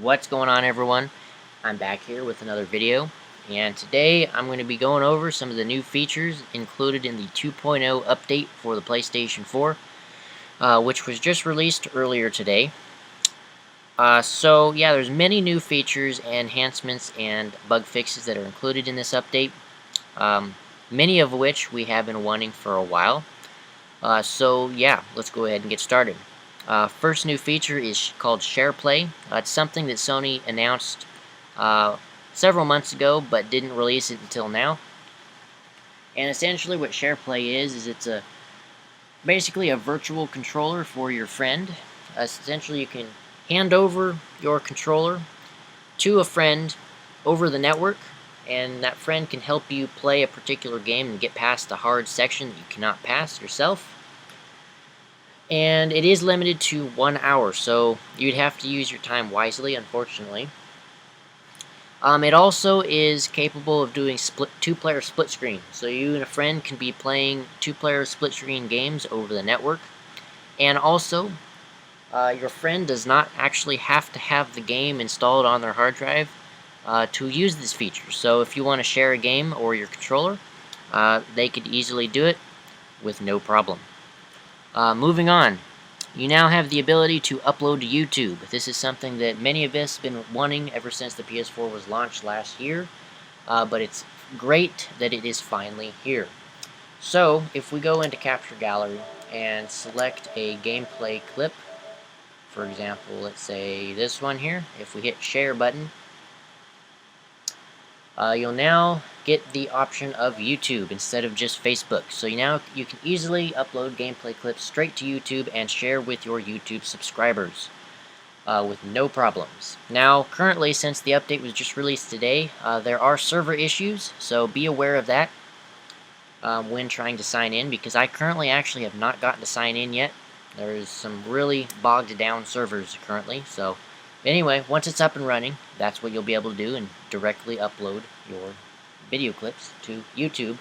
What's going on, everyone? I'm back here with another video, and today I'm going to be going over some of the new features included in the 2.0 update for the PlayStation 4, which was just released earlier today. So yeah, there's many new features, enhancements, and bug fixes that are included in this update, many of which we have been wanting for a while. So yeah, let's go ahead and get started. First new feature is called Share Play. It's something that Sony announced several months ago, but didn't release it until now. And essentially, what Share Play is it's basically a virtual controller for your friend. Essentially, you can hand over your controller to a friend over the network, and that friend can help you play a particular game and get past the hard section that you cannot pass yourself. And it is limited to 1 hour, so you'd have to use your time wisely, unfortunately. It also is capable of doing two-player split screen, so you and a friend can be playing two-player split screen games over the network. And also, your friend does not actually have to have the game installed on their hard drive to use this feature. So if you want to share a game or your controller, they could easily do it with no problem. Moving on, you now have the ability to upload to YouTube. This is something that many of us have been wanting ever since the PS4 was launched last year, but it's great that it is finally here. So, if we go into Capture Gallery and select a gameplay clip, for example, let's say this one here, if we hit Share button, you'll now get the option of YouTube instead of just Facebook. So you can easily upload gameplay clips straight to YouTube and share with your YouTube subscribers with no problems. Now, currently, since the update was just released today, there are server issues, so be aware of that when trying to sign in, because I currently actually have not gotten to sign in yet. There's some really bogged down servers currently, so anyway, once it's up and running, that's what you'll be able to do, and directly upload your video clips to YouTube.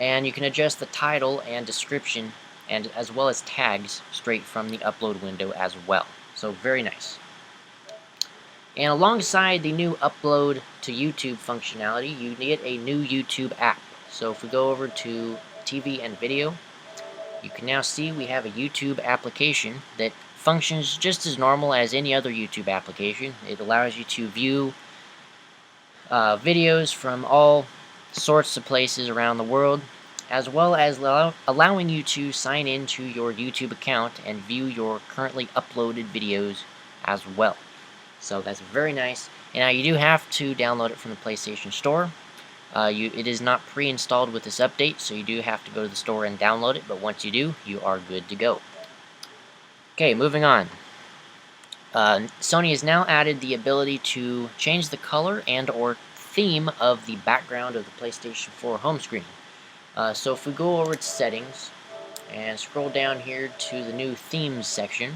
And you can adjust the title and description, and as well as tags, straight from the upload window as well. So very nice. And alongside the new upload to YouTube functionality, you get a new YouTube app. So if we go over to TV and video, you can now see we have a YouTube application that functions just as normal as any other YouTube application. It allows you to view videos from all sorts of places around the world, as well as allowing you to sign into your YouTube account and view your currently uploaded videos as well. So that's very nice. And now you do have to download it from the PlayStation Store. It is not pre-installed with this update, so you do have to go to the store and download it, but once you do, you are good to go. Okay, moving on. Sony has now added the ability to change the color and or theme of the background of the PlayStation 4 home screen. So if we go over to settings and scroll down here to the new themes section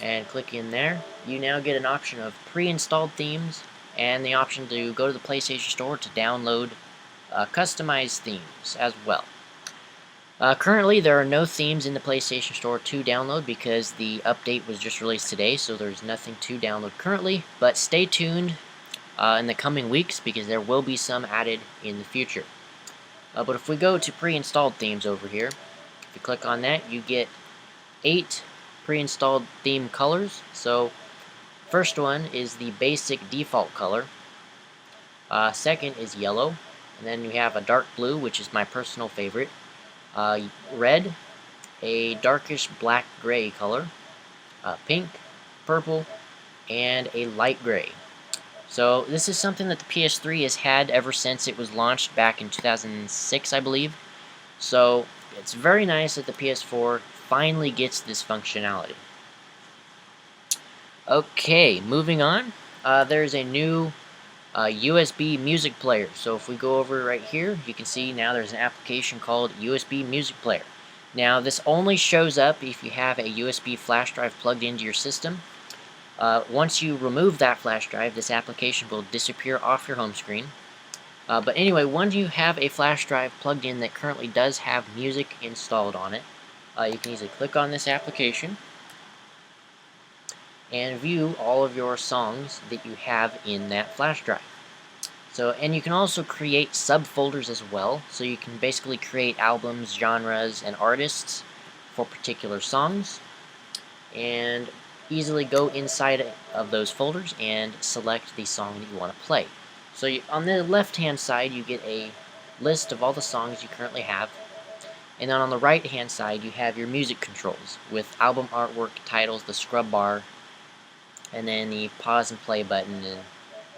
and click in there, you now get an option of pre-installed themes and the option to go to the PlayStation Store to download customized themes as well. Currently, there are no themes in the PlayStation Store to download because the update was just released today, so there's nothing to download currently, but stay tuned in the coming weeks because there will be some added in the future. But if we go to pre-installed themes over here, if you click on that, you get 8 pre-installed theme colors. So, first one is the basic default color. Second is yellow, and then you have a dark blue, which is my personal favorite. Red, a darkish black-gray color, pink, purple, and a light gray. So this is something that the PS3 has had ever since it was launched back in 2006, I believe. So it's very nice that the PS4 finally gets this functionality. Okay, moving on. There's a new USB music player. So if we go over right here, you can see now there's an application called USB Music Player. Now this only shows up if you have a USB flash drive plugged into your system. Once you remove that flash drive, this application will disappear off your home screen. But anyway, once you have a flash drive plugged in that currently does have music installed on it, you can easily click on this application. and view all of your songs that you have in that flash drive. So, and you can also create subfolders as well, so you can basically create albums, genres, and artists for particular songs, and easily go inside of those folders and select the song that you want to play. So on the left hand side you get a list of all the songs you currently have, and then on the right hand side you have your music controls with album artwork, titles, the scrub bar, and then the pause and play button, and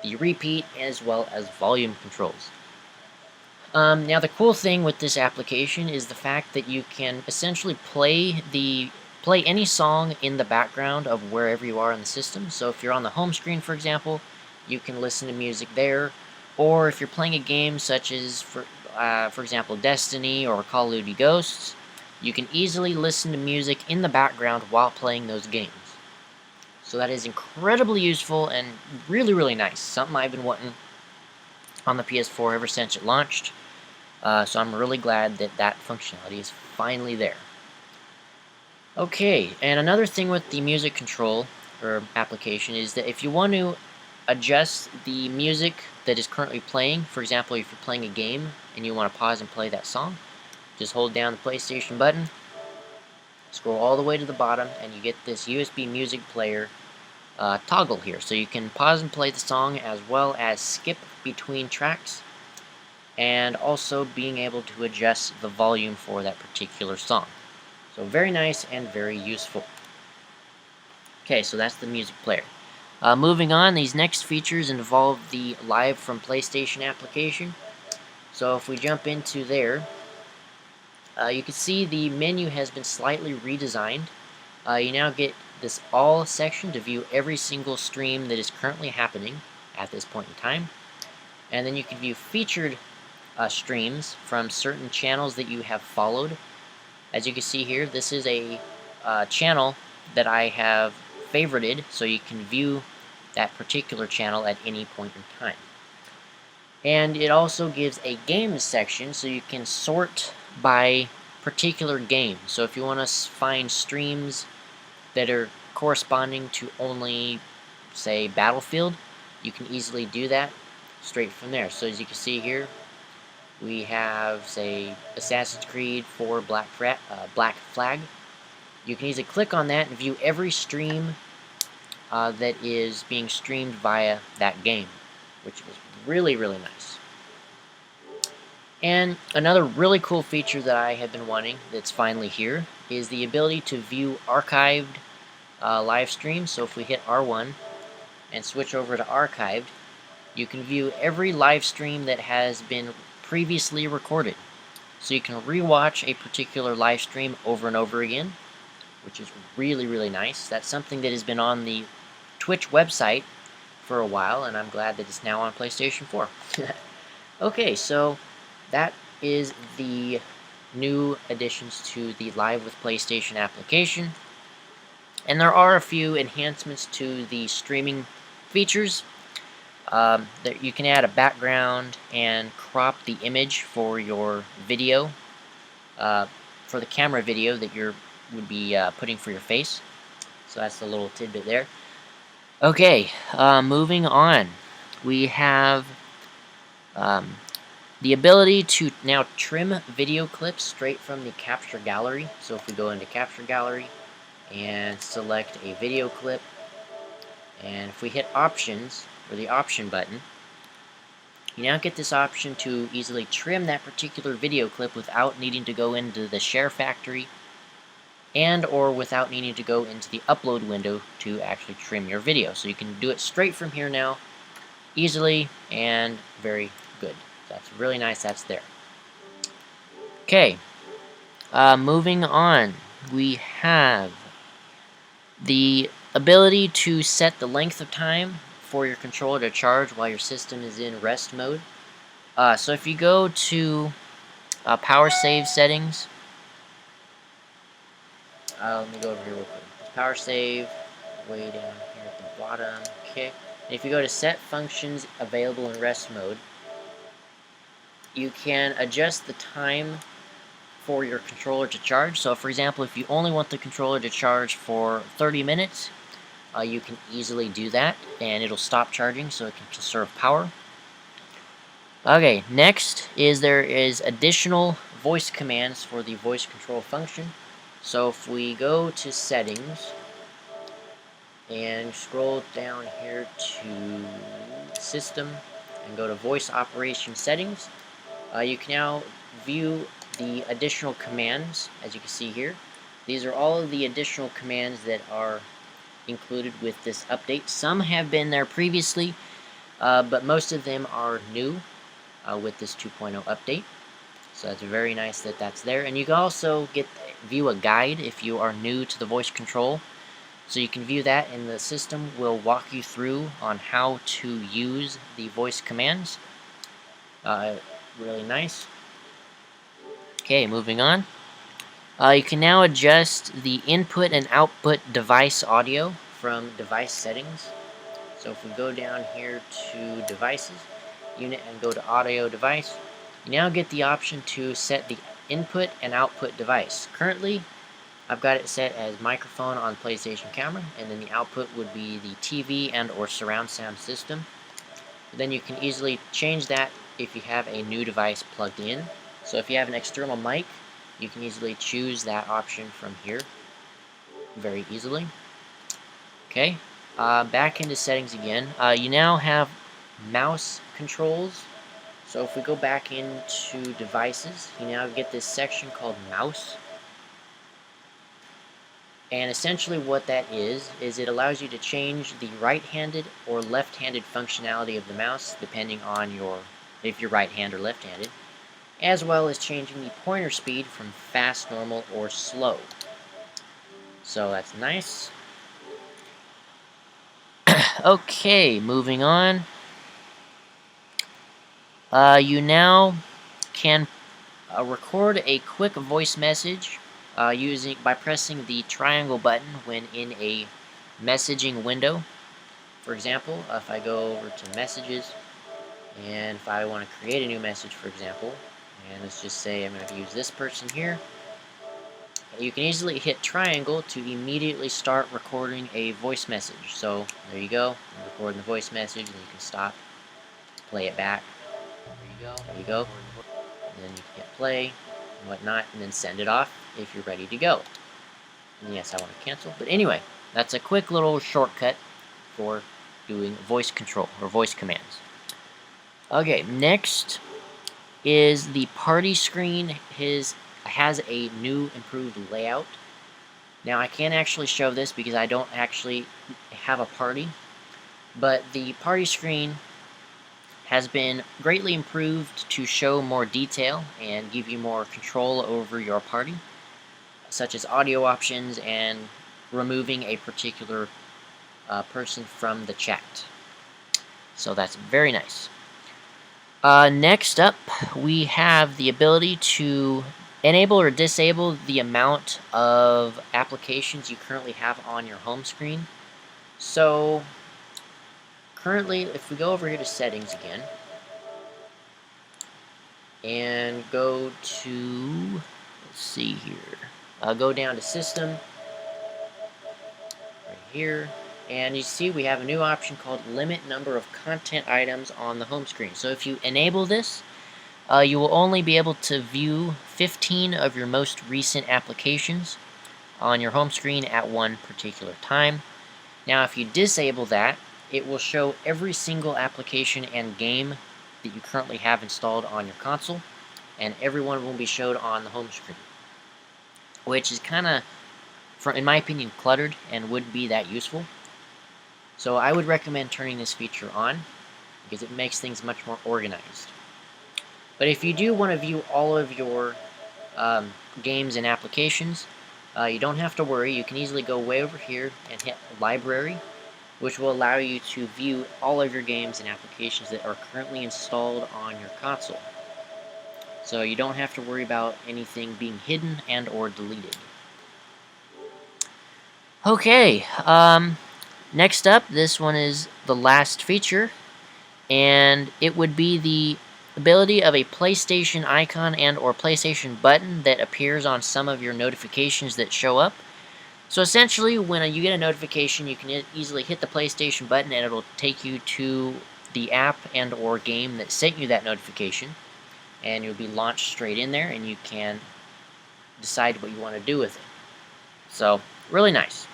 the repeat, as well as volume controls. Now the cool thing with this application is the fact that you can essentially play any song in the background of wherever you are in the system. So if you're on the home screen, for example, you can listen to music there, or if you're playing a game such as, for example, Destiny or Call of Duty Ghosts, you can easily listen to music in the background while playing those games. So that is incredibly useful and really, really nice. Something I've been wanting on the PS4 ever since it launched. So I'm really glad that that functionality is finally there. Okay, and another thing with the music control or application is that if you want to adjust the music that is currently playing, for example, if you're playing a game and you want to pause and play that song, just hold down the PlayStation button, scroll all the way to the bottom, and you get this USB music player toggle here. So you can pause and play the song as well as skip between tracks, and also being able to adjust the volume for that particular song. So very nice and very useful. Okay, so that's the music player. Moving on, these next features involve the Live from PlayStation application. So if we jump into there, you can see the menu has been slightly redesigned. You now get this all section to view every single stream that is currently happening at this point in time. And then you can view featured streams from certain channels that you have followed. As you can see here, this is a channel that I have favorited, so you can view that particular channel at any point in time. And it also gives a games section, so you can sort by particular game. So if you want to find streams that are corresponding to only, say, Battlefield, you can easily do that straight from there. So as you can see here, we have, say, Assassin's Creed 4 Black Flag. You can easily click on that and view every stream that is being streamed via that game, which is really, really nice. And another really cool feature that I have been wanting that's finally here is the ability to view archived live streams. So if we hit R1 and switch over to archived, you can view every live stream that has been previously recorded. So you can rewatch a particular live stream over and over again, which is really, really nice. That's something that has been on the Twitch website for a while, and I'm glad that it's now on PlayStation 4. Okay, so that is the new additions to the Live with PlayStation application. And there are a few enhancements to the streaming features. That you can add a background and crop the image for your video, for the camera video that you would be putting for your face. So that's a little tidbit there. Okay, moving on. We have the ability to now trim video clips straight from the capture gallery. So if we go into capture gallery and select a video clip, and if we hit options, or the option button, you now get this option to easily trim that particular video clip without needing to go into the share factory, and or without needing to go into the upload window to actually trim your video. So you can do it straight from here now, easily and very good. That's really nice, that's there. Okay, moving on, we have the ability to set the length of time for your controller to charge while your system is in rest mode. So if you go to power save settings, let me go over here real quick. Power save, way down here at the bottom. Okay. And if you go to set functions available in rest mode, you can adjust the time for your controller to charge. So for example, if you only want the controller to charge for 30 minutes, you can easily do that, and it'll stop charging so it can conserve power. Okay, next is there is additional voice commands for the voice control function. So if we go to settings and scroll down here to system and go to voice operation settings, you can now view the additional commands. As you can see here, these are all of the additional commands that are included with this update. Some have been there previously, but most of them are new with this 2.0 update. So it's very nice that that's there. And you can also view a guide if you are new to the voice control. So you can view that, and the system will walk you through on how to use the voice commands. Really nice. Okay, moving on. You can now adjust the input and output device audio from device settings. So if we go down here to devices, unit, and go to audio device, you now get the option to set the input and output device. Currently, I've got it set as microphone on PlayStation camera, and then the output would be the TV and or surround sound system. Then you can easily change that if you have a new device plugged in. So if you have an external mic, you can easily choose that option from here very easily. Okay, back into settings again. You now have mouse controls. So if we go back into devices, you now get this section called mouse. And essentially what that is it allows you to change the right-handed or left-handed functionality of the mouse depending on if you're right-handed or left-handed, as well as changing the pointer speed from fast, normal, or slow. So that's nice. Okay, moving on. You now can record a quick voice message by pressing the triangle button when in a messaging window. For example, if I go over to messages, and if I want to create a new message, for example, and let's just say I'm going to use this person here, you can easily hit triangle to immediately start recording a voice message. So there you go, I'm recording the voice message, and you can stop, play it back. There you go. And then you can hit play and whatnot, and then send it off if you're ready to go. And yes, I want to cancel. But anyway, that's a quick little shortcut for doing voice control or voice commands. Okay, next is the party screen. Has a new improved layout. Now I can't actually show this because I don't actually have a party, but the party screen has been greatly improved to show more detail and give you more control over your party, such as audio options and removing a particular person from the chat. So that's very nice. Next up, we have the ability to enable or disable the amount of applications you currently have on your home screen. So currently, if we go over here to settings again, and go to, let's see here, go down to system, right here, and you see we have a new option called limit number of content items on the home screen. So if you enable this, you will only be able to view 15 of your most recent applications on your home screen at one particular time. Now if you disable that, it will show every single application and game that you currently have installed on your console, and every one will be showed on the home screen, which is kind of, in my opinion, cluttered and wouldn't be that useful. So I would recommend turning this feature on because it makes things much more organized. But if you do want to view all of your games and applications, you don't have to worry. You can easily go way over here and hit Library, which will allow you to view all of your games and applications that are currently installed on your console. So you don't have to worry about anything being hidden and or deleted. Okay, next up, this one is the last feature, and it would be the ability of a PlayStation icon and or PlayStation button that appears on some of your notifications that show up. So essentially, when you get a notification, you can easily hit the PlayStation button and it'll take you to the app and or game that sent you that notification, and you'll be launched straight in there, and you can decide what you want to do with it. So, really nice.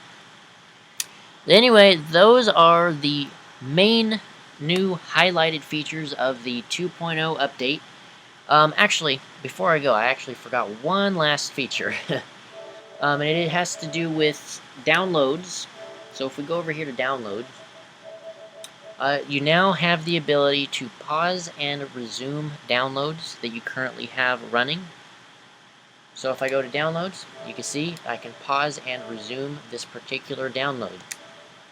Anyway, those are the main new highlighted features of the 2.0 update. Actually, before I go, I actually forgot one last feature. And it has to do with downloads. So if we go over here to download, you now have the ability to pause and resume downloads that you currently have running. So if I go to downloads, you can see I can pause and resume this particular download.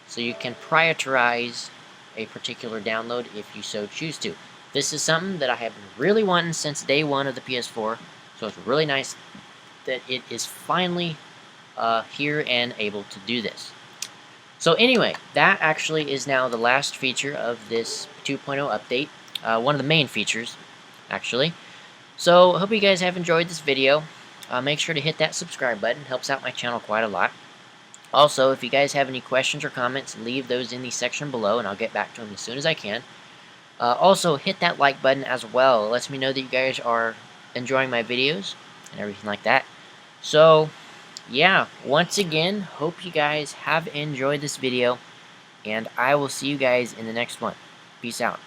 So you can prioritize a particular download if you so choose to. This is something that I have been really wanting since day one of the PS4, so it's really nice that it is finally here and able to do this. So anyway, that actually is now the last feature of this 2.0 update, one of the main features, actually. So, I hope you guys have enjoyed this video. Make sure to hit that subscribe button, helps out my channel quite a lot. Also, if you guys have any questions or comments, leave those in the section below, and I'll get back to them as soon as I can. Also, hit that like button as well. It lets me know that you guys are enjoying my videos and everything like that. So, yeah, once again, hope you guys have enjoyed this video, and I will see you guys in the next one. Peace out.